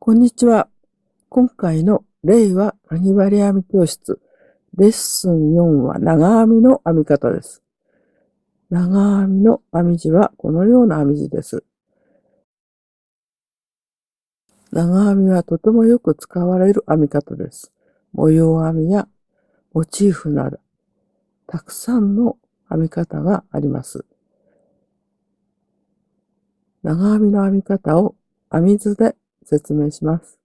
こんにちは。今回の令和かぎ針編み教室、レッスン4は長編みの編み方です。長編みの編み地はこのような編み地です。長編みはとてもよく使われる編み方です。模様編みやモチーフなど、たくさんの編み方があります。長編みの編み方を編み図で説明します。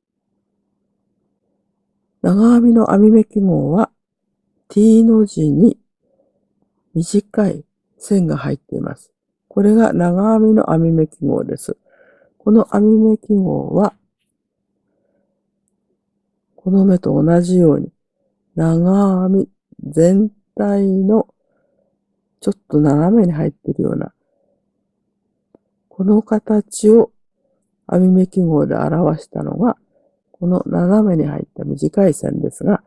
長編みの編み目記号は T の字に短い線が入っています。これが長編みの編み目記号です。この編み目記号は、この目と同じように、長編み全体のちょっと斜めに入っているような、この形を編み目記号で表したのが、この斜めに入った短い線ですが、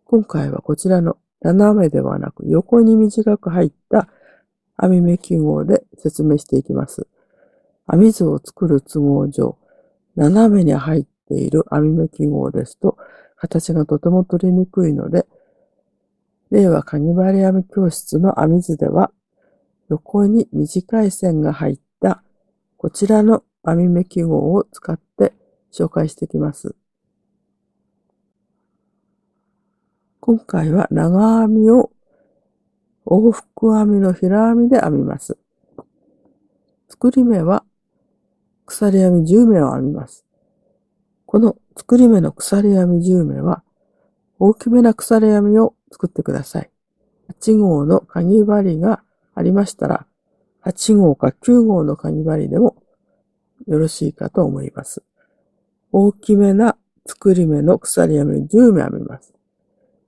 今回はこちらの斜めではなく横に短く入った編み目記号で説明していきます。編み図を作る都合上、斜めに入っている編み目記号ですと、形がとても取りにくいので、令和かぎ針編み教室の編み図では、横に短い線が入ったこちらの編み目記号を使って紹介していきます。今回は長編みを往復編みの平編みで編みます。作り目は鎖編み10目を編みます。この作り目の鎖編み10目は大きめな鎖編みを作ってください。8号のかぎ針がありましたら、8号か9号のかぎ針でもよろしいかと思います。大きめな作り目の鎖編み10目編みます。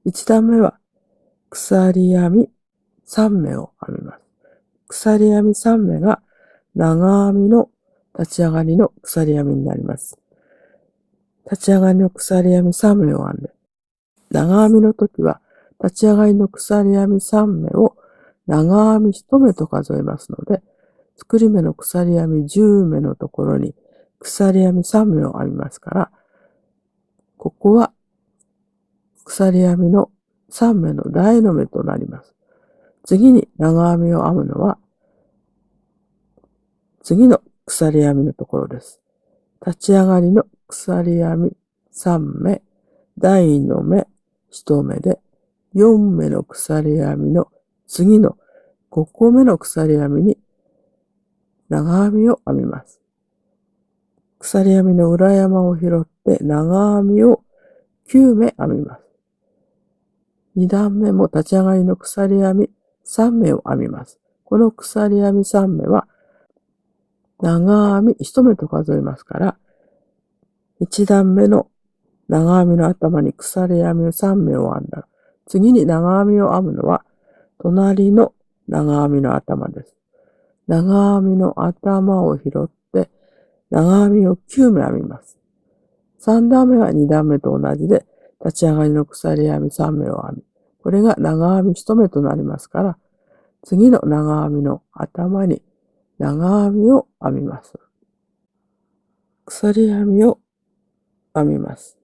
1段目は鎖編み3目を編みます。鎖編み3目が長編みの立ち上がりの鎖編みになります。立ち上がりの鎖編み3目を編んで、長編みの時は立ち上がりの鎖編み3目を長編み1目と数えますので、作り目の鎖編み10目のところに鎖編み3目を編みますから、ここは鎖編みの3目の台の目となります。次に長編みを編むのは、次の鎖編みのところです。立ち上がりの鎖編み3目、台の目1目で、4目の鎖編みの次の5個目の鎖編みに長編みを編みます。鎖編みの裏山を拾って長編みを9目編みます。2段目も立ち上がりの鎖編み3目を編みます。この鎖編み3目は長編み1目と数えますから、1段目の長編みの頭に鎖編み3目を編んだら、次に長編みを編むのは隣の長編みの頭です。長編みの頭を拾って長編みを9目編みます。3段目は2段目と同じで立ち上がりの鎖編み3目を編み、これが長編み1目となりますから、次の長編みの頭に長編みを編みます。鎖編みを編みます。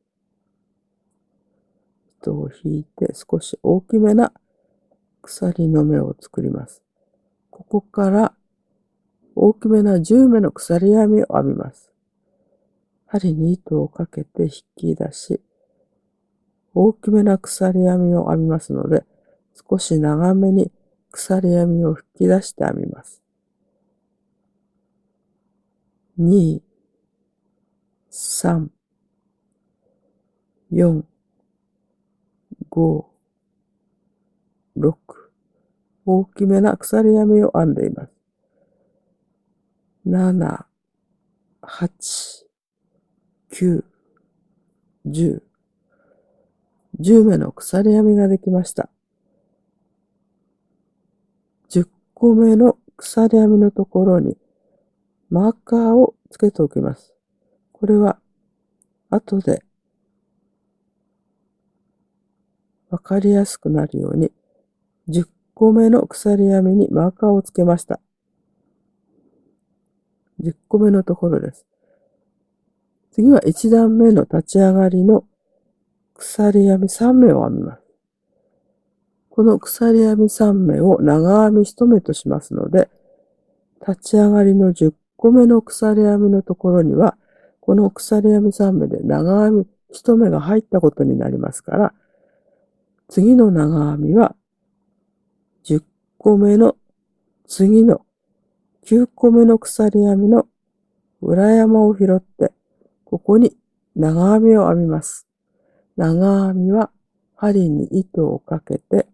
糸を引いて少し大きめな鎖の目を作ります。ここから大きめな10目の鎖編みを編みます。針に糸をかけて引き出し、大きめな鎖編みを編みますので、少し長めに鎖編みを引き出して編みます。2、3、4、5、6、大きめな鎖編みを編んでいます。7、8、9、10、10目の鎖編みができました。10個目の鎖編みのところにマーカーをつけておきます。これは後でわかりやすくなるように10個目の鎖編みにマーカーをつけました。10個目のところです。次は1段目の立ち上がりの鎖編み3目を編みます。この鎖編み3目を長編み1目としますので、立ち上がりの10個目の鎖編みのところには、この鎖編み3目で長編み1目が入ったことになりますから、次の長編みは10個目の次の9個目の鎖編みの裏山を拾って、ここに長編みを編みます。長編みは針に糸をかけて、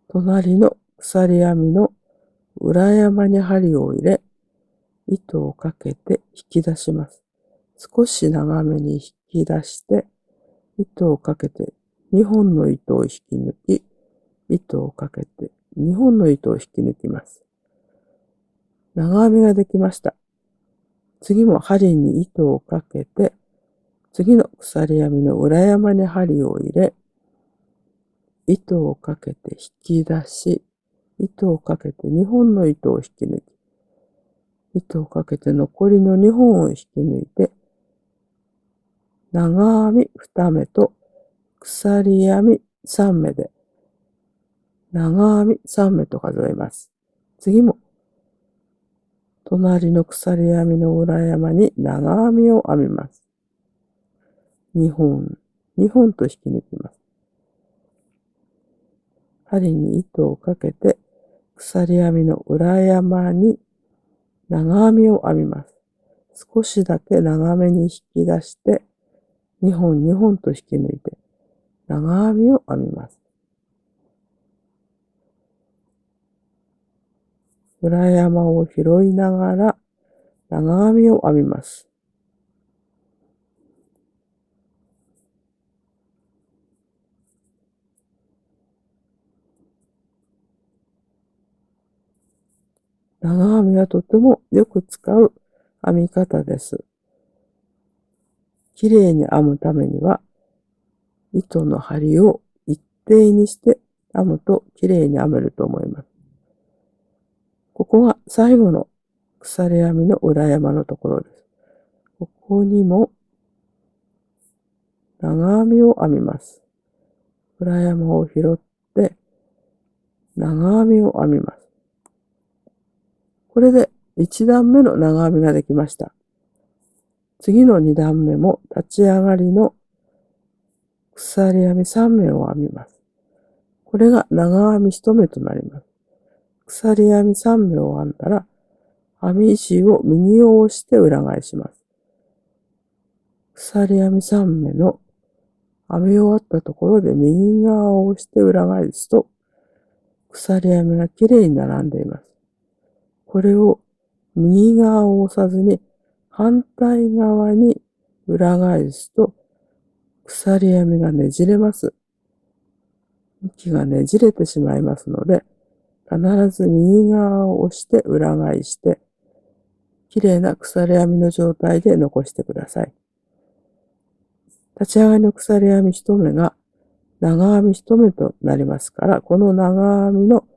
隣の鎖編みの裏山に針を入れ、糸をかけて引き出します。少し長めに引き出して、糸をかけて2本の糸を引き抜き、糸をかけて2本の糸を引き抜きます。長編みができました。次も針に糸をかけて、次の鎖編みの裏山に針を入れ、糸をかけて引き出し、糸をかけて2本の糸を引き抜き、糸をかけて残りの2本を引き抜いて、長編み2目と鎖編み3目で、長編み3目と数えます。次も、隣の鎖編みの裏山に長編みを編みます。2本、2本と引き抜きます。針に糸をかけて、鎖編みの裏山に長編みを編みます。少しだけ長めに引き出して、2本2本と引き抜いて、長編みを編みます。裏山を拾いながら、長編みを編みます。長編みはとてもよく使う編み方です。きれいに編むためには、糸の針を一定にして編むときれいに編めると思います。ここが最後の鎖編みの裏山のところです。ここにも長編みを編みます。裏山を拾って長編みを編みます。これで1段目の長編みができました。次の2段目も立ち上がりの鎖編み3目を編みます。これが長編み1目となります。鎖編み3目を編んだら、編み石を右を押して裏返します。鎖編み3目の編み終わったところで右側を押して裏返すと、鎖編みがきれいに並んでいます。これを右側を押さずに反対側に裏返すと、鎖編みがねじれます。向きがねじれてしまいますので、必ず右側を押して裏返して、きれいな鎖編みの状態で残してください。立ち上がりの鎖編み1目が長編み1目となりますから、この長編みの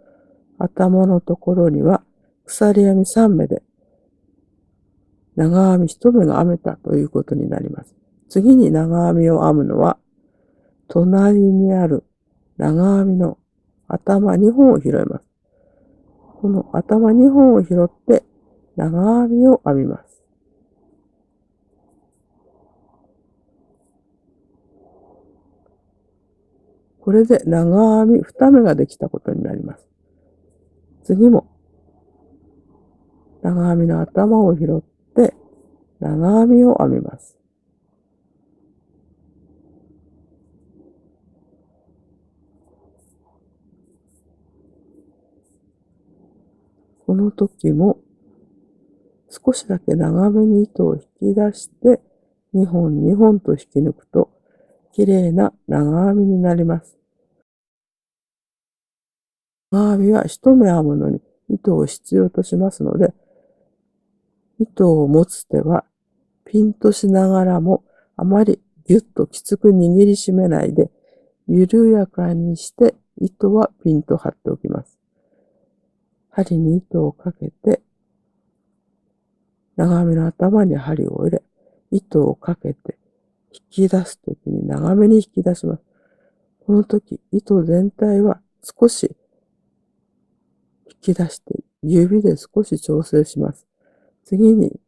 頭のところには鎖編み3目で長編み1目が編めたということになります。次に長編みを編むのは、隣にある長編みの頭2本を拾います。この頭2本を拾って長編みを編みます。これで長編み2目ができたことになります。次も長編みの頭を拾って長編みを編みます。この時も少しだけ長めに糸を引き出して2本2本と引き抜くと綺麗な長編みになります。長編みは一目編むのに糸を必要としますので、糸を持つ手はピンとしながらもあまりぎゅっときつく握りしめないで、緩やかにして糸はピンと張っておきます。針に糸をかけて、長編みの頭に針を入れ、糸をかけて引き出すときに長めに引き出します。この時、糸全体は少し引き出して指で少し調整します。次に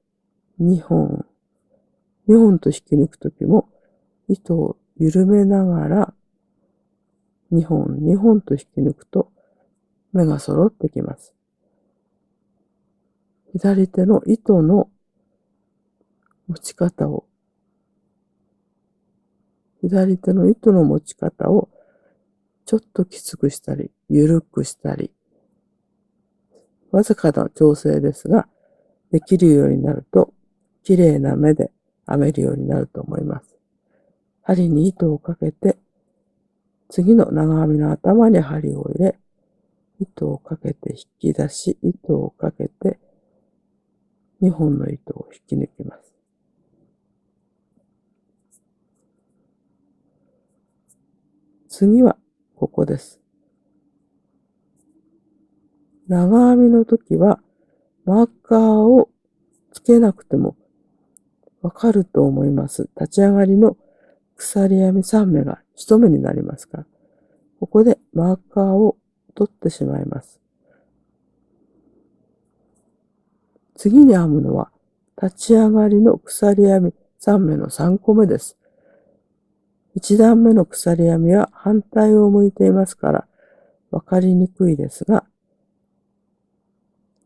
2本と引き抜くときも糸を緩めながら2本と引き抜くと目が揃ってきます。左手の糸の持ち方をちょっときつくしたり、緩くしたり、わずかな調整ですが、できるようになると、綺麗な目で編めるようになると思います。針に糸をかけて、次の長編みの頭に針を入れ、糸をかけて引き出し、糸をかけて、2本の糸を引き抜きます。次は、ここです。長編みの時は、マーカーをつけなくてもわかると思います。立ち上がりの鎖編み3目が1目になりますから、ここでマーカーを取ってしまいます。次に編むのは、立ち上がりの鎖編み3目の3個目です。1段目の鎖編みは反対を向いていますから、わかりにくいですが、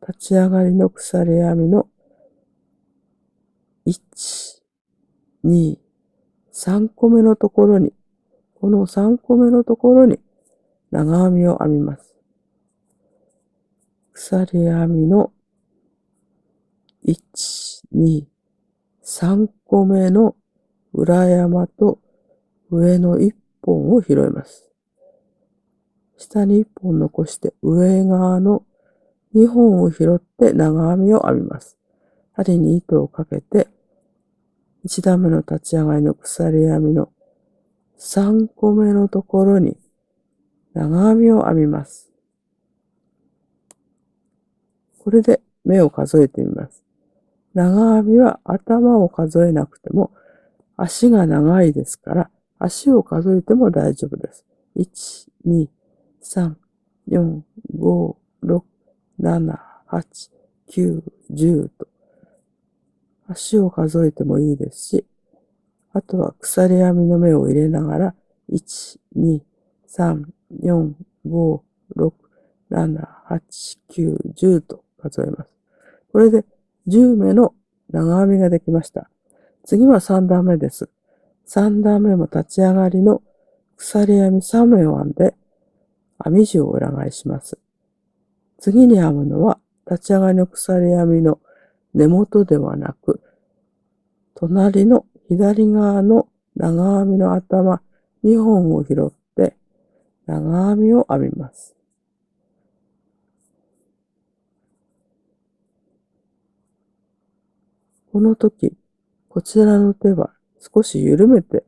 立ち上がりの鎖編みの1、2、3個目のところに、この3個目のところに長編みを編みます。鎖編みの1、2、3個目の裏山と上の1本を拾います。下に1本残して上側の2本を拾って長編みを編みます。針に糸をかけて1段目の立ち上がりの鎖編みの3個目のところに長編みを編みます。これで目を数えてみます。長編みは頭を数えなくても足が長いですから足を数えても大丈夫です。1、2、3、4、5、6、7、8、9、10と足を数えてもいいですし、あとは鎖編みの目を入れながら、1、2、3、4、5、6、7、8、9、10と数えます。これで10目の長編みができました。次は3段目です。3段目も立ち上がりの鎖編み3目を編んで、編み地を裏返します。次に編むのは、立ち上がりの鎖編みの根元ではなく、隣の左側の長編みの頭2本を拾って長編みを編みます。この時、こちらの手は少し緩めて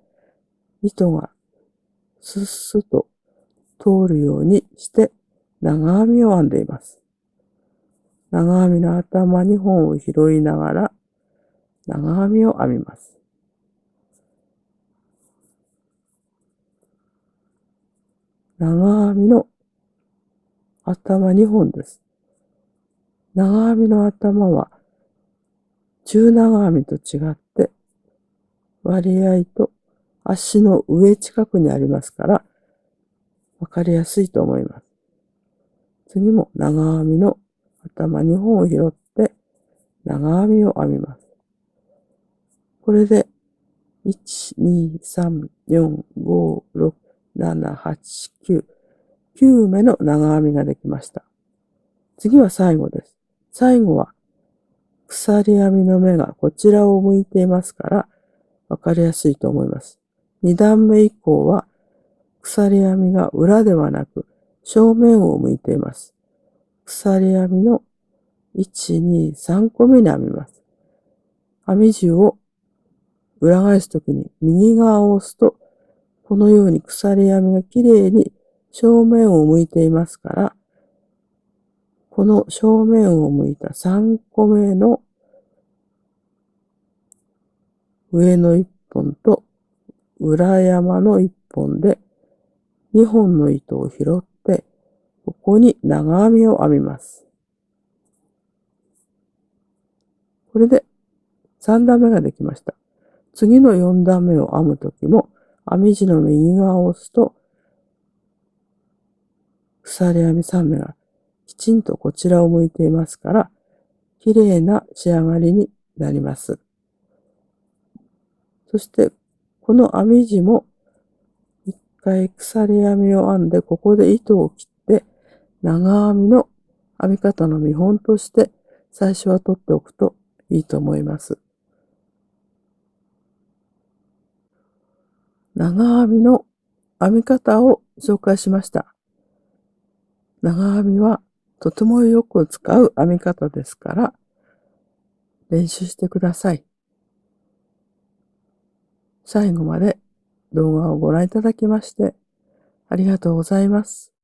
糸がスッスと通るようにして長編みを編んでいます。長編みの頭2本を拾いながら長編みを編みます。長編みの頭2本です。長編みの頭は中長編みと違って割合と足の上近くにありますからわかりやすいと思います。次も長編みの頭2本を拾って長編みを編みます。これで1、2、3、4、5、6、7、8、9、9目の長編みができました。次は最後です。最後は鎖編みの目がこちらを向いていますからわかりやすいと思います。2段目以降は鎖編みが裏ではなく正面を向いています。鎖編みの1、2、3個目に編みます。編み地を裏返すときに右側を押すと、このように鎖編みがきれいに正面を向いていますから、この正面を向いた3個目の上の1本と裏山の1本で2本の糸を拾って、ここに長編みを編みます。これで3段目ができました。次の4段目を編むときも、編み地の右側を押すと、鎖編み3目がきちんとこちらを向いていますから、綺麗な仕上がりになります。そして、この編み地も、一回鎖編みを編んで、ここで糸を切って、長編みの編み方の見本として、最初は取っておくといいと思います。長編みの編み方を紹介しました。長編みはとてもよく使う編み方ですから、練習してください。最後まで動画をご覧いただきましてありがとうございます。